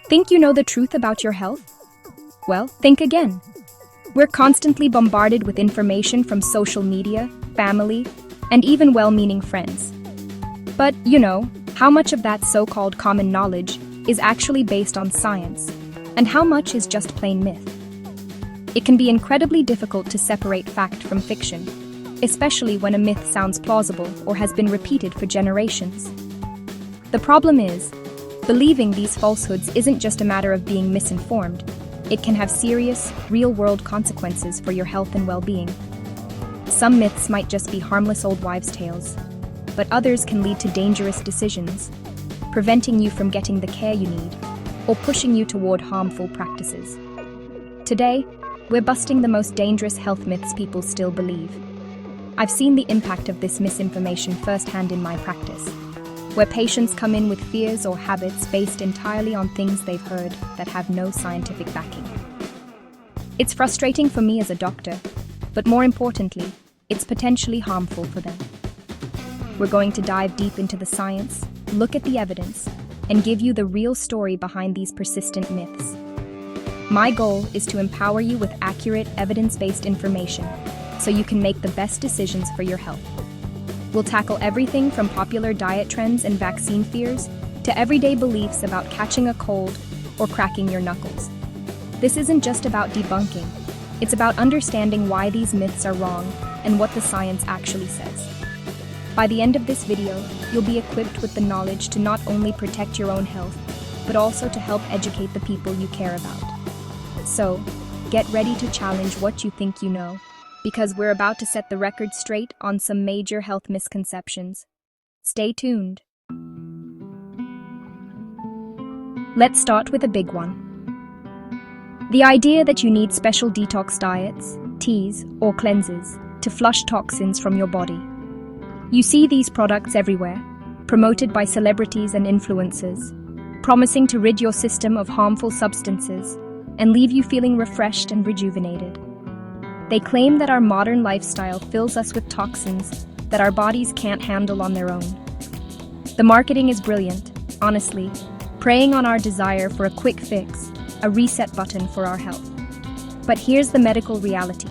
Think you know the truth about your health? Well, think again. We're constantly bombarded with information from social media, family, and even well-meaning friends. But, how much of that so-called common knowledge is actually based on science, and how much is just plain myth? It can be incredibly difficult to separate fact from fiction, especially when a myth sounds plausible or has been repeated for generations. The problem is, believing these falsehoods isn't just a matter of being misinformed. It can have serious, real-world consequences for your health and well-being. Some myths might just be harmless old wives' tales, but others can lead to dangerous decisions, preventing you from getting the care you need, or pushing you toward harmful practices. Today, we're busting the most dangerous health myths people still believe. I've seen the impact of this misinformation firsthand in my practice, where patients come in with fears or habits based entirely on things they've heard that have no scientific backing. It's frustrating for me as a doctor, but more importantly, it's potentially harmful for them. We're going to dive deep into the science, look at the evidence, and give you the real story behind these persistent myths. My goal is to empower you with accurate, evidence-based information so you can make the best decisions for your health. We'll tackle everything from popular diet trends and vaccine fears to everyday beliefs about catching a cold or cracking your knuckles. This isn't just about debunking, it's about understanding why these myths are wrong and what the science actually says. By the end of this video, you'll be equipped with the knowledge to not only protect your own health, but also to help educate the people you care about. So, get ready to challenge what you think you know, because we're about to set the record straight on some major health misconceptions. Stay tuned. Let's start with a big one. The idea that you need special detox diets, teas, or cleanses to flush toxins from your body. You see these products everywhere, promoted by celebrities and influencers, promising to rid your system of harmful substances and leave you feeling refreshed and rejuvenated. They claim that our modern lifestyle fills us with toxins that our bodies can't handle on their own. The marketing is brilliant, honestly, preying on our desire for a quick fix, a reset button for our health. But here's the medical reality.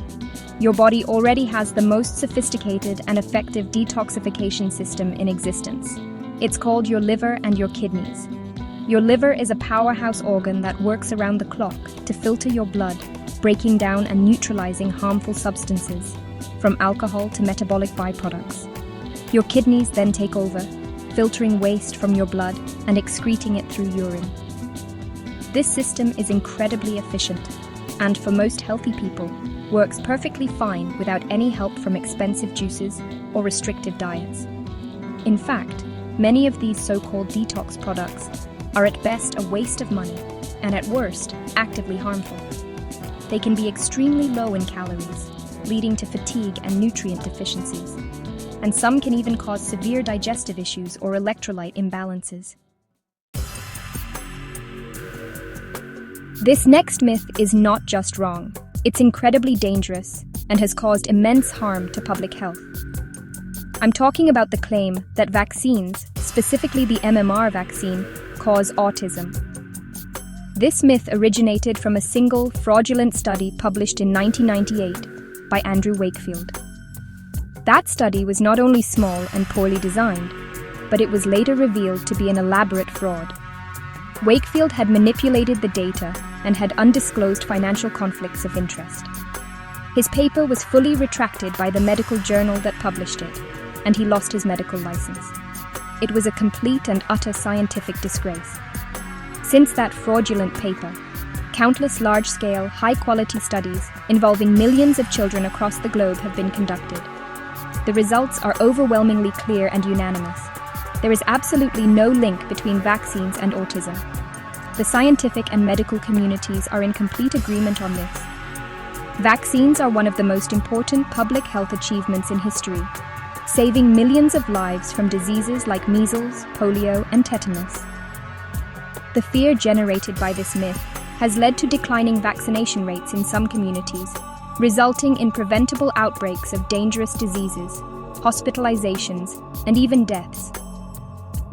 Your body already has the most sophisticated and effective detoxification system in existence. It's called your liver and your kidneys. Your liver is a powerhouse organ that works around the clock to filter your blood, breaking down and neutralizing harmful substances, from alcohol to metabolic byproducts. Your kidneys then take over, filtering waste from your blood and excreting it through urine. This system is incredibly efficient, and for most healthy people, works perfectly fine without any help from expensive juices or restrictive diets. In fact, many of these so-called detox products are at best a waste of money, and at worst, actively harmful. They can be extremely low in calories, leading to fatigue and nutrient deficiencies. And some can even cause severe digestive issues or electrolyte imbalances. This next myth is not just wrong, it's incredibly dangerous and has caused immense harm to public health. I'm talking about the claim that vaccines, specifically the MMR vaccine, cause autism. This myth originated from a single, fraudulent study published in 1998 by Andrew Wakefield. That study was not only small and poorly designed, but it was later revealed to be an elaborate fraud. Wakefield had manipulated the data and had undisclosed financial conflicts of interest. His paper was fully retracted by the medical journal that published it, and he lost his medical license. It was a complete and utter scientific disgrace. Since that fraudulent paper, countless large-scale, high-quality studies involving millions of children across the globe have been conducted. The results are overwhelmingly clear and unanimous. There is absolutely no link between vaccines and autism. The scientific and medical communities are in complete agreement on this. Vaccines are one of the most important public health achievements in history, saving millions of lives from diseases like measles, polio, and tetanus. The fear generated by this myth has led to declining vaccination rates in some communities, resulting in preventable outbreaks of dangerous diseases, hospitalizations, and even deaths.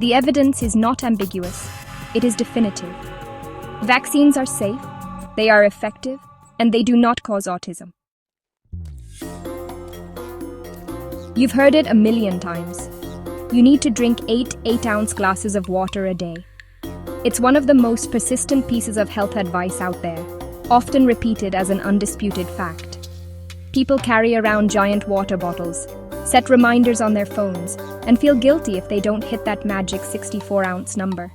The evidence is not ambiguous. it is definitive. Vaccines are safe, they are effective, and they do not cause autism. You've heard it a million times. You need to drink 8-ounce glasses of water a day. It's one of the most persistent pieces of health advice out there, often repeated as an undisputed fact. People carry around giant water bottles, set reminders on their phones, and feel guilty if they don't hit that magic 64-ounce number.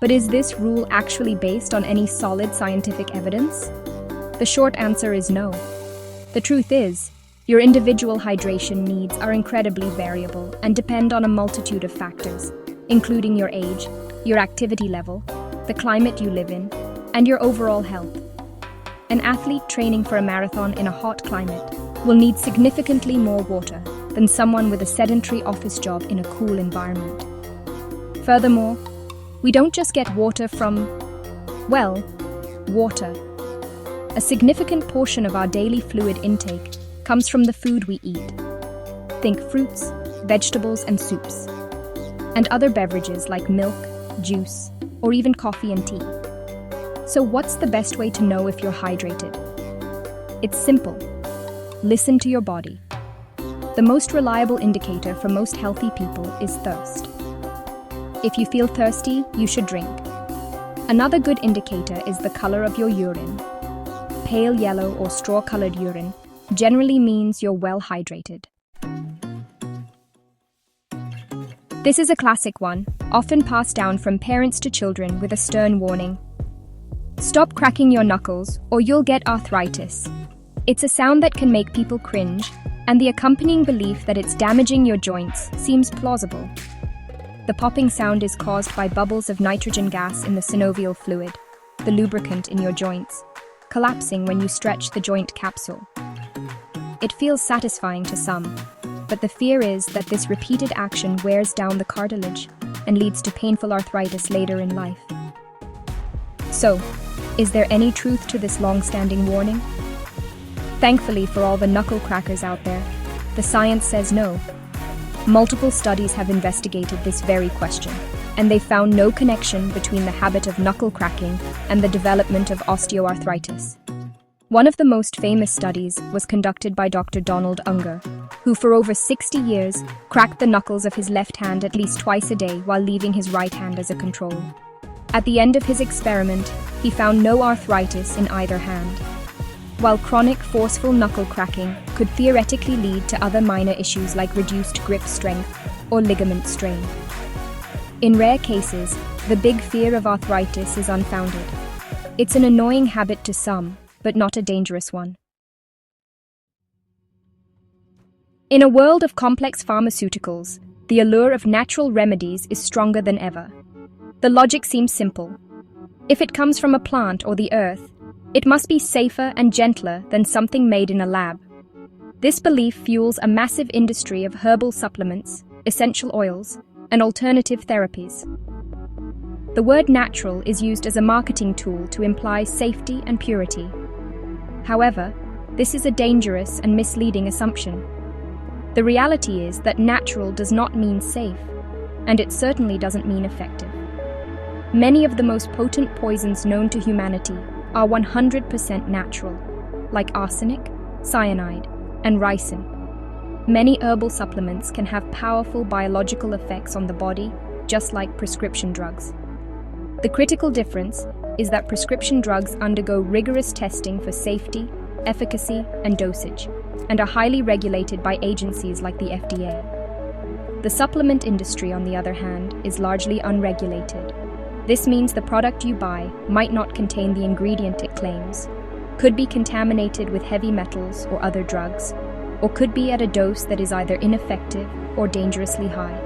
But is this rule actually based on any solid scientific evidence? The short answer is no. The truth is, your individual hydration needs are incredibly variable and depend on a multitude of factors, including your age, your activity level, the climate you live in, and your overall health. An athlete training for a marathon in a hot climate will need significantly more water than someone with a sedentary office job in a cool environment. Furthermore, we don't just get water from, well, water. A significant portion of our daily fluid intake comes from the food we eat. Think fruits, vegetables, and soups, and other beverages like milk, juice, or even coffee and tea. So what's the best way to know if you're hydrated? It's simple. Listen to your body. The most reliable indicator for most healthy people is thirst. If you feel thirsty, you should drink. Another good indicator is the color of your urine. Pale yellow or straw-colored urine generally means you're well hydrated. This is a classic one, often passed down from parents to children with a stern warning. Stop cracking your knuckles or you'll get arthritis. It's a sound that can make people cringe, and the accompanying belief that it's damaging your joints seems plausible. The popping sound is caused by bubbles of nitrogen gas in the synovial fluid, the lubricant in your joints, collapsing when you stretch the joint capsule. It feels satisfying to some, but the fear is that this repeated action wears down the cartilage and leads to painful arthritis later in life. So, is there any truth to this long-standing warning? Thankfully for all the knuckle crackers out there, the science says no. Multiple studies have investigated this very question, and they found no connection between the habit of knuckle cracking and the development of osteoarthritis. One of the most famous studies was conducted by Dr. Donald Unger, who for over 60 years cracked the knuckles of his left hand at least twice a day while leaving his right hand as a control. At the end of his experiment, he found no arthritis in either hand. While chronic, forceful knuckle cracking could theoretically lead to other minor issues like reduced grip strength or ligament strain. In rare cases, the big fear of arthritis is unfounded. It's an annoying habit to some, but not a dangerous one. In a world of complex pharmaceuticals, the allure of natural remedies is stronger than ever. The logic seems simple. If it comes from a plant or the earth, it must be safer and gentler than something made in a lab. This belief fuels a massive industry of herbal supplements, essential oils, and alternative therapies. The word natural is used as a marketing tool to imply safety and purity. However, this is a dangerous and misleading assumption. The reality is that natural does not mean safe, and it certainly doesn't mean effective. Many of the most potent poisons known to humanity are 100% natural, like arsenic, cyanide, and ricin. Many herbal supplements can have powerful biological effects on the body, just like prescription drugs. The critical difference is that prescription drugs undergo rigorous testing for safety, efficacy, and dosage, and are highly regulated by agencies like the FDA. The supplement industry, on the other hand, is largely unregulated. This means the product you buy might not contain the ingredient it claims, could be contaminated with heavy metals or other drugs, or could be at a dose that is either ineffective or dangerously high.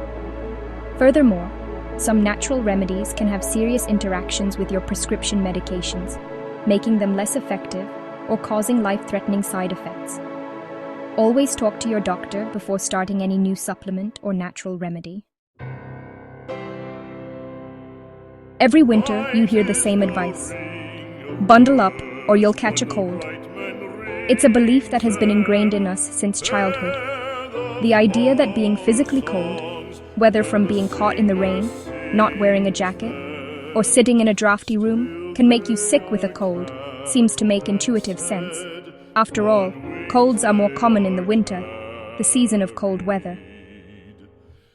Furthermore, some natural remedies can have serious interactions with your prescription medications, making them less effective or causing life-threatening side effects. Always talk to your doctor before starting any new supplement or natural remedy. Every winter, you hear the same advice. Bundle up or you'll catch a cold. It's a belief that has been ingrained in us since childhood. The idea that being physically cold, whether from being caught in the rain, not wearing a jacket, or sitting in a drafty room can make you sick with a cold seems to make intuitive sense. After all, colds are more common in the winter, the season of cold weather.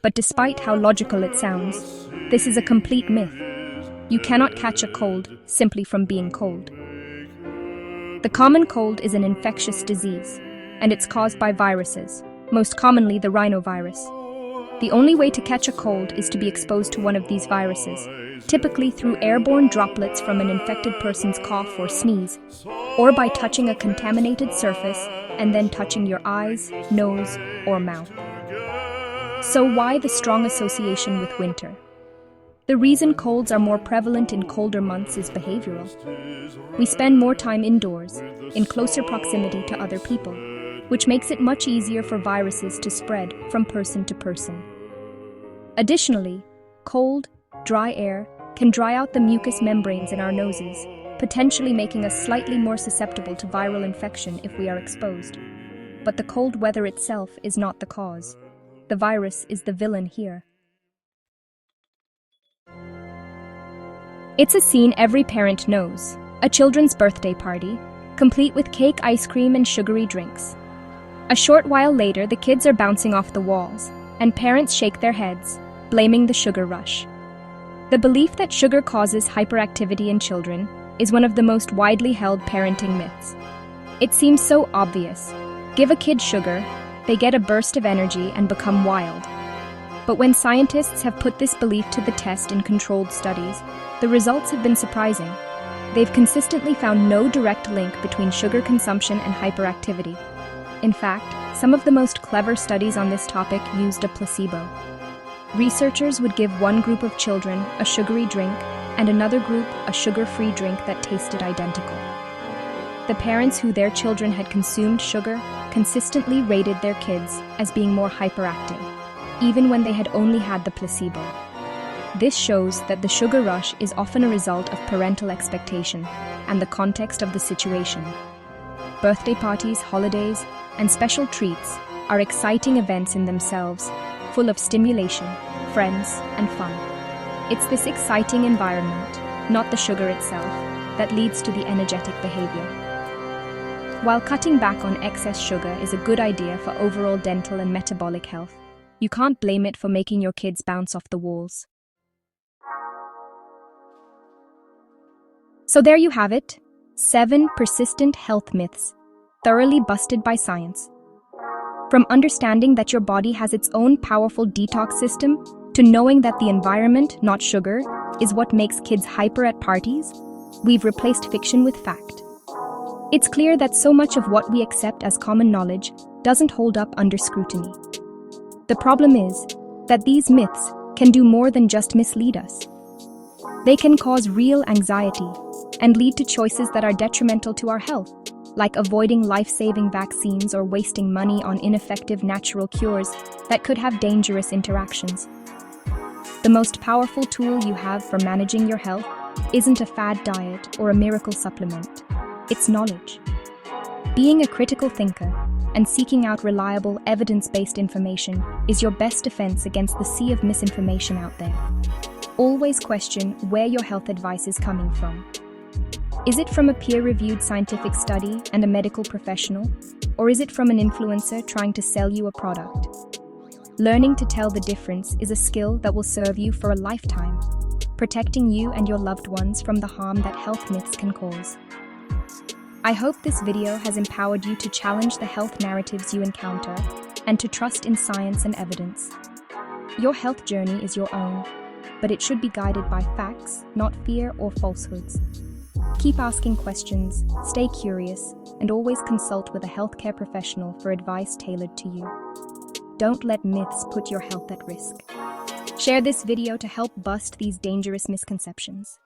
But despite how logical it sounds, this is a complete myth. You cannot catch a cold simply from being cold. The common cold is an infectious disease, and it's caused by viruses, most commonly the rhinovirus. The only way to catch a cold is to be exposed to one of these viruses, typically through airborne droplets from an infected person's cough or sneeze, or by touching a contaminated surface and then touching your eyes, nose, or mouth. So why the strong association with winter? The reason colds are more prevalent in colder months is behavioral. We spend more time indoors, in closer proximity to other people, which makes it much easier for viruses to spread from person to person. Additionally, cold, dry air can dry out the mucous membranes in our noses, potentially making us slightly more susceptible to viral infection if we are exposed. But the cold weather itself is not the cause. The virus is the villain here. It's a scene every parent knows: a children's birthday party, complete with cake, ice cream, and sugary drinks. A short while later, the kids are bouncing off the walls, and parents shake their heads, blaming the sugar rush. The belief that sugar causes hyperactivity in children is one of the most widely held parenting myths. It seems so obvious. Give a kid sugar, they get a burst of energy and become wild. But when scientists have put this belief to the test in controlled studies, the results have been surprising. They've consistently found no direct link between sugar consumption and hyperactivity. In fact, some of the most clever studies on this topic used a placebo. Researchers would give one group of children a sugary drink and another group a sugar-free drink that tasted identical. The parents who their children had consumed sugar consistently rated their kids as being more hyperactive, even when they had only had the placebo. This shows that the sugar rush is often a result of parental expectation and the context of the situation. Birthday parties, holidays, and special treats are exciting events in themselves, full of stimulation, friends, and fun. It's this exciting environment, not the sugar itself, that leads to the energetic behavior. While cutting back on excess sugar is a good idea for overall dental and metabolic health, you can't blame it for making your kids bounce off the walls. So there you have it, 7 persistent health myths, thoroughly busted by science. From understanding that your body has its own powerful detox system, to knowing that the environment, not sugar, is what makes kids hyper at parties, we've replaced fiction with fact. It's clear that so much of what we accept as common knowledge doesn't hold up under scrutiny. The problem is that these myths can do more than just mislead us. They can cause real anxiety and lead to choices that are detrimental to our health, like avoiding life-saving vaccines or wasting money on ineffective natural cures that could have dangerous interactions. The most powerful tool you have for managing your health isn't a fad diet or a miracle supplement. It's knowledge. Being a critical thinker and seeking out reliable, evidence-based information is your best defense against the sea of misinformation out there. Always question where your health advice is coming from. Is it from a peer-reviewed scientific study and a medical professional, or is it from an influencer trying to sell you a product? Learning to tell the difference is a skill that will serve you for a lifetime, protecting you and your loved ones from the harm that health myths can cause. I hope this video has empowered you to challenge the health narratives you encounter and to trust in science and evidence. Your health journey is your own, but it should be guided by facts, not fear or falsehoods. Keep asking questions, stay curious, and always consult with a healthcare professional for advice tailored to you. Don't let myths put your health at risk. Share this video to help bust these dangerous misconceptions.